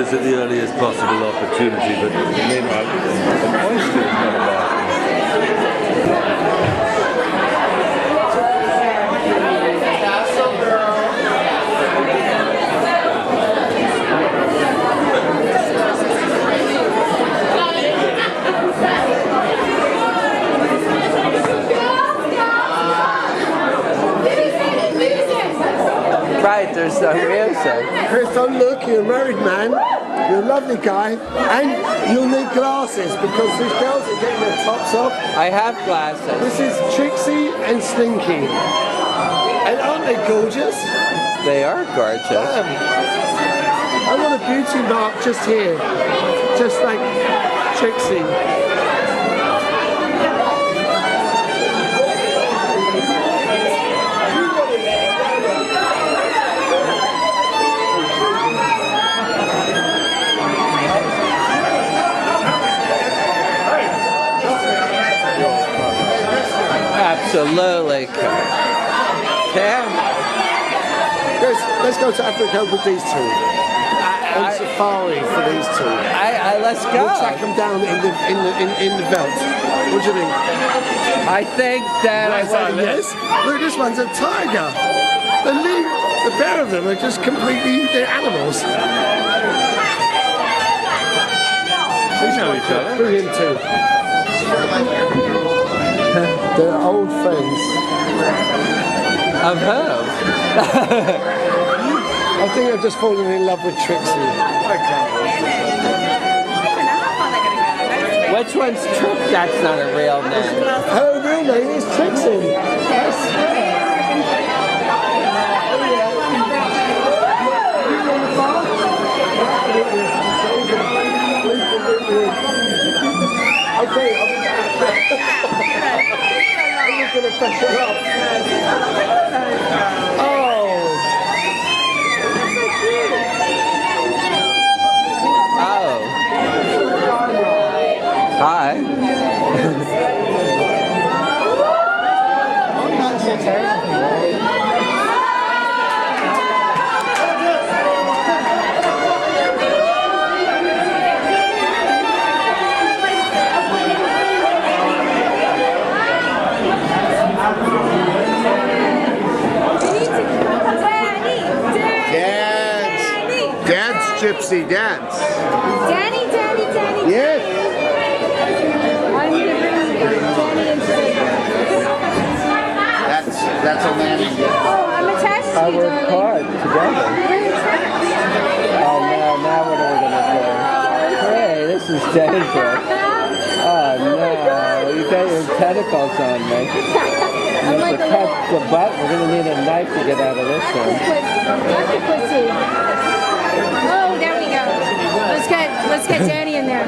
us at the earliest possible opportunity, but meanwhile, the oyster is not a bad Right, there's no music. Chris, don't look, you're a married man, you're a lovely guy, and you'll need glasses because these girls are getting their tops off. I have glasses. This is Trixie and Slinky. And aren't they gorgeous? They are gorgeous. I want a beauty mark just here, just like Trixie. Absolutely. Yeah. Let's go to Africa with these two. On safari for these two. Let's go. We'll track them down in the veldt. What do you think? I think that yes. Look, this one's a tiger. The pair of them are just completely they're animals. We know each other. Brilliant too. They're old friends. Of who? I think I've just fallen in love with Trixie. Which one's Trixie? That's not a real name. Her real name is Trixie. Yes. Okay, I'm just going to press it up. Oh! Oh. Hi. Gypsy dance. Danny. Yes. I'm going to bring Danny into That's a man. Oh, I'm attached to you, work hard together. Oh no, now what are we going to do? Hey, this is dangerous. Oh no, you got your tentacles on me. You have to cut the butt. We're going to need a knife to get out of this one. Oh, there we go. Let's get Danny in there.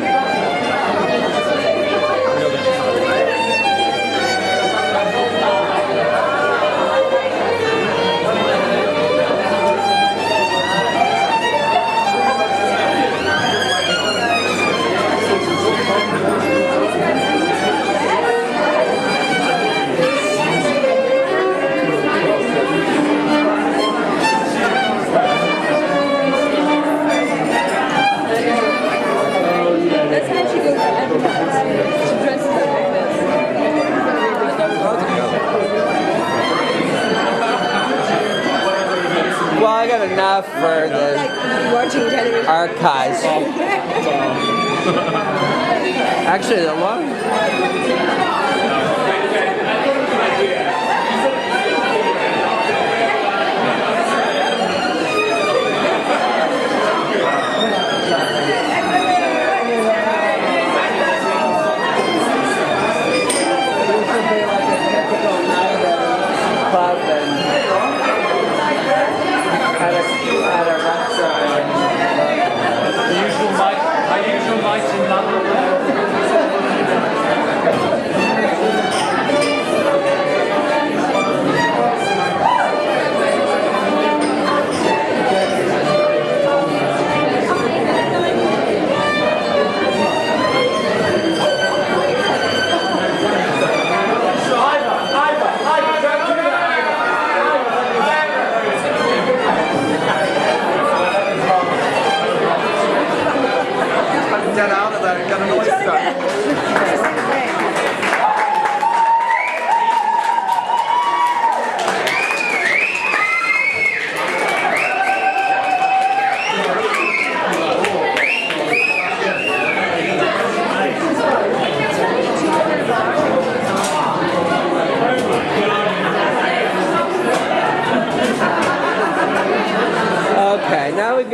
Well, I got enough for the archives. Actually, the long. At a restaurant. Our usual night in London.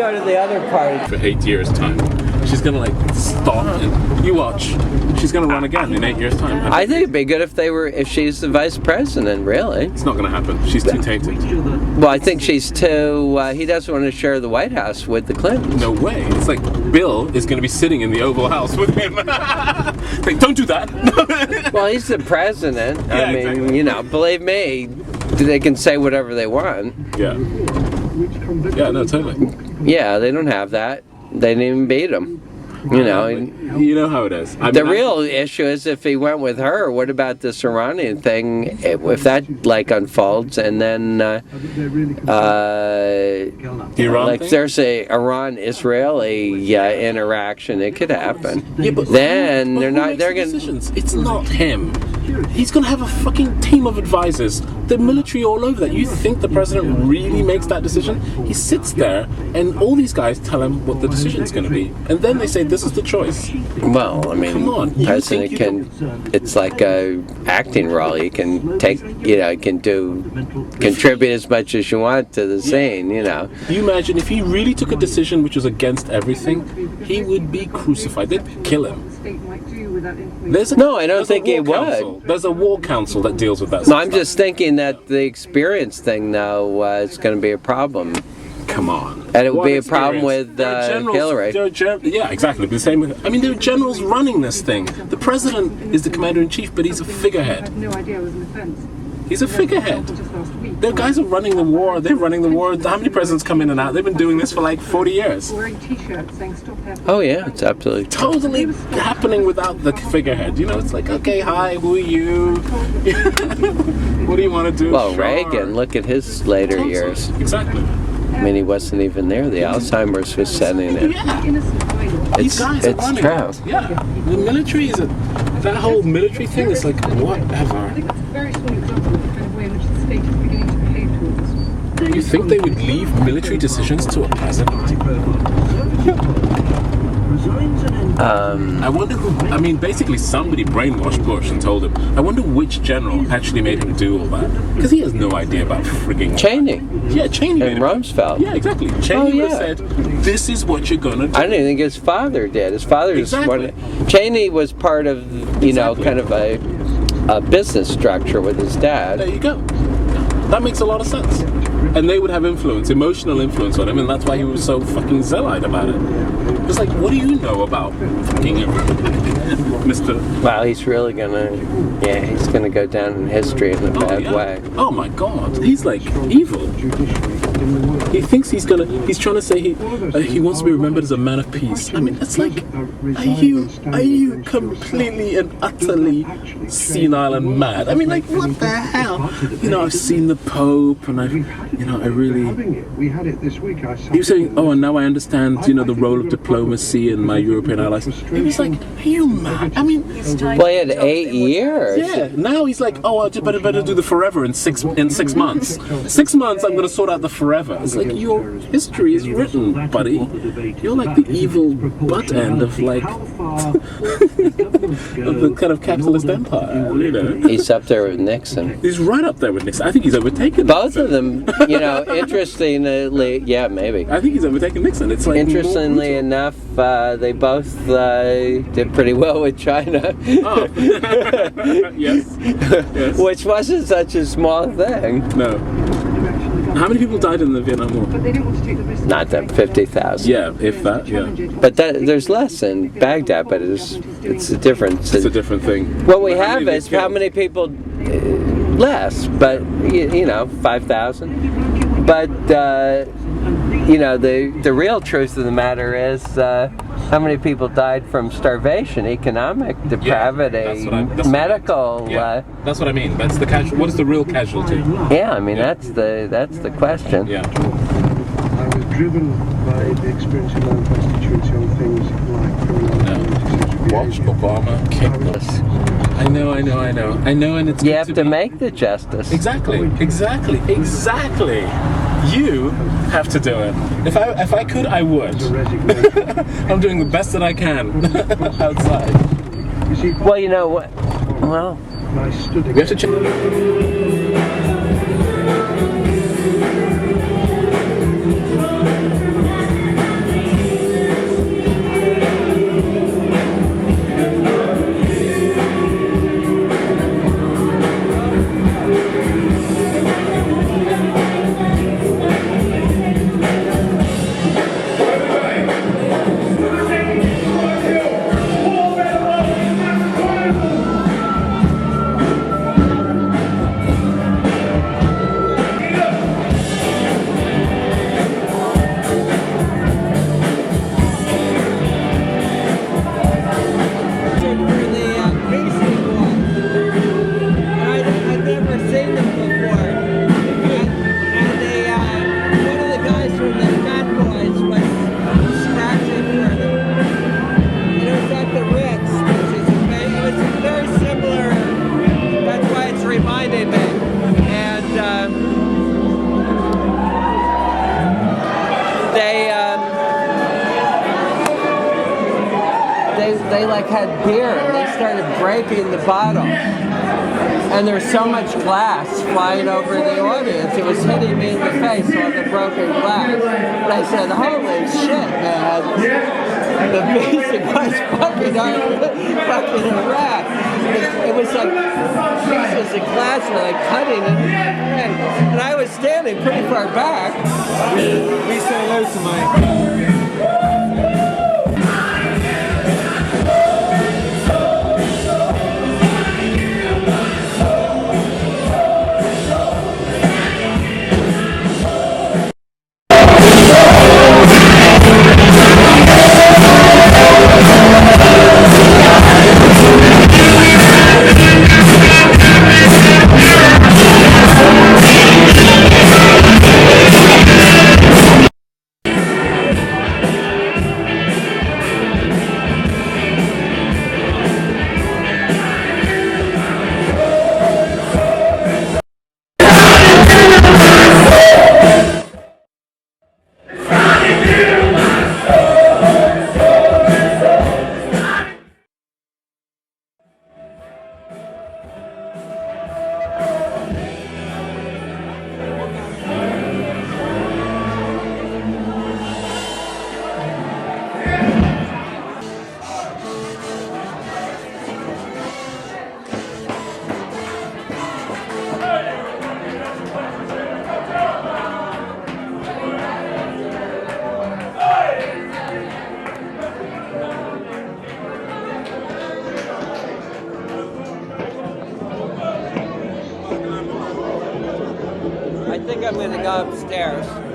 go to the other party. For 8 years' time, she's gonna like stop and you watch. She's gonna run again in 8 years' time. I think it'd be good if she's the vice president. Really, It's not gonna happen. She's too tainted. well, I think she's too. He doesn't want to share the White House with the Clintons. No way. It's like Bill is gonna be sitting in the Oval House with him. Like, don't do that. Well, he's the president. Yeah, I mean, exactly. you know, believe me, they can say whatever they want. Yeah. Yeah. No, totally. Yeah, they don't have that. They didn't even beat him. You know. You know how it is. The real issue is if he went with her. What about this Iranian thing? If that like unfolds, and then Iran like thing? there's a Iran-Israeli interaction, it could happen. Yeah, but then who they're not. makes They're the gonna. decisions? It's not him. He's gonna have a fucking team of advisors. The military all over that. You think the president really makes that decision? He sits there, and all these guys tell him what the decision's gonna be, and then they say this is the choice. Well, I mean, Come on, you president think can. It's like a acting role. You can take. You know, can contribute as much as you want to the scene. You know. You imagine if he really took a decision which was against everything, he would be crucified. They'd kill him. No, I don't think he would. There's a war council that deals with that. No, sort I'm of just thinking that the experience thing, though, is going to be a problem. stuff. Come on. And it would What be a problem experience? with There are generals- Hillary. there are yeah, exactly. The same with. I mean, there are generals running this thing. The president is the commander in chief, but he's a figurehead. No idea it was an offence. He's a figurehead. Just last week. The guys are running the war. They're running the war. How many presidents come in and out? They've been doing this for like 40 years. Wearing T-shirts saying "Stop hair." Oh yeah, it's absolutely true. Totally happening without the figurehead. You know, it's like, okay, hi, who are you? What do you want to do? Well, Sure. Reagan, look at his later Totally. years. Exactly. I mean, he wasn't even there. The Alzheimer's was setting in. Yeah. Innocent minors. These guys are It's running true. it. Yeah. The military is that whole military thing is like I whatever. think that's a very small example of the kind of way in which the state is beginning to behave towards us. You think they would leave military decisions to a president? I wonder who. I mean, basically, somebody brainwashed Bush and told him. I wonder which general actually made him do all that, because he has no idea about frigging Cheney Yeah, Cheney made and him. Rumsfeld. Yeah, exactly. Cheney would yeah. have said, "This is what you're gonna do." I don't even think his father did. His father just Exactly. wanted. Cheney was part of, you know, Exactly. kind of a business structure with his There dad. you go. That makes a lot of sense. And they would have influence, emotional influence on him, and that's why he was so fucking zealot about it. It's like, what do you know about fucking Mr. Well, he's really gonna, he's gonna go down in history in a bad way. Oh my god, he's like evil. He thinks he's trying to say he wants to be remembered as a man of peace. I mean, it's like, are you completely and utterly senile and mad? I mean, like, what the hell? You know, I've seen the Pope, and I really. We had it this week. He was saying, oh, and now I understand, you know, the role of diplomacy and my European allies. He was like, are you mad? I mean, Well, he had 8 years. yeah. Now he's like, oh, I better do the forever in 6 months. 6 months, I'm going to sort out the forever. It's like, your history is written, buddy. You're like the evil butt end of like of the kind of capitalist empire. You know, He's up there with Nixon. he's right up there with Nixon. I think he's overtaken. Both of them, you know, interestingly, yeah, maybe. I think he's overtaken Nixon. It's like Interestingly enough, they both did pretty well with China, Oh. Yes. Yes. which wasn't such a small thing. No. How many people died in the Vietnam War? But they didn't want to take the risk. Not that 50,000. Yeah, if that. Yeah. But there's less in Baghdad, but it's a difference. It's a different thing. What we How have many is they how killed? many people less, but you know, 5,000. But you know, the real truth of the matter is how many people died from starvation, economic depravity, that's what I- medical. Yeah, that's what I mean. That's the casual. What is the real casualty? Yeah, I mean that's the question. Yeah. I was driven by the experience of my own constituency on things like Watch Obama kick them. I know, and it's You good have to be- make the justice. Exactly. You have to do it. If I could, I would. I'm doing the best that I can outside. You see, Well, you know what? Well, I stood We have to check. and they like had beer and they started breaking the bottle. And there's so much glass flying over the audience, it was hitting me in the face, all the broken glass. And I said, holy shit, man. The music was fucking around. It was like pieces of glass were like cutting in. And I was standing pretty far back. We say hello to Mike. I think I'm going to go upstairs.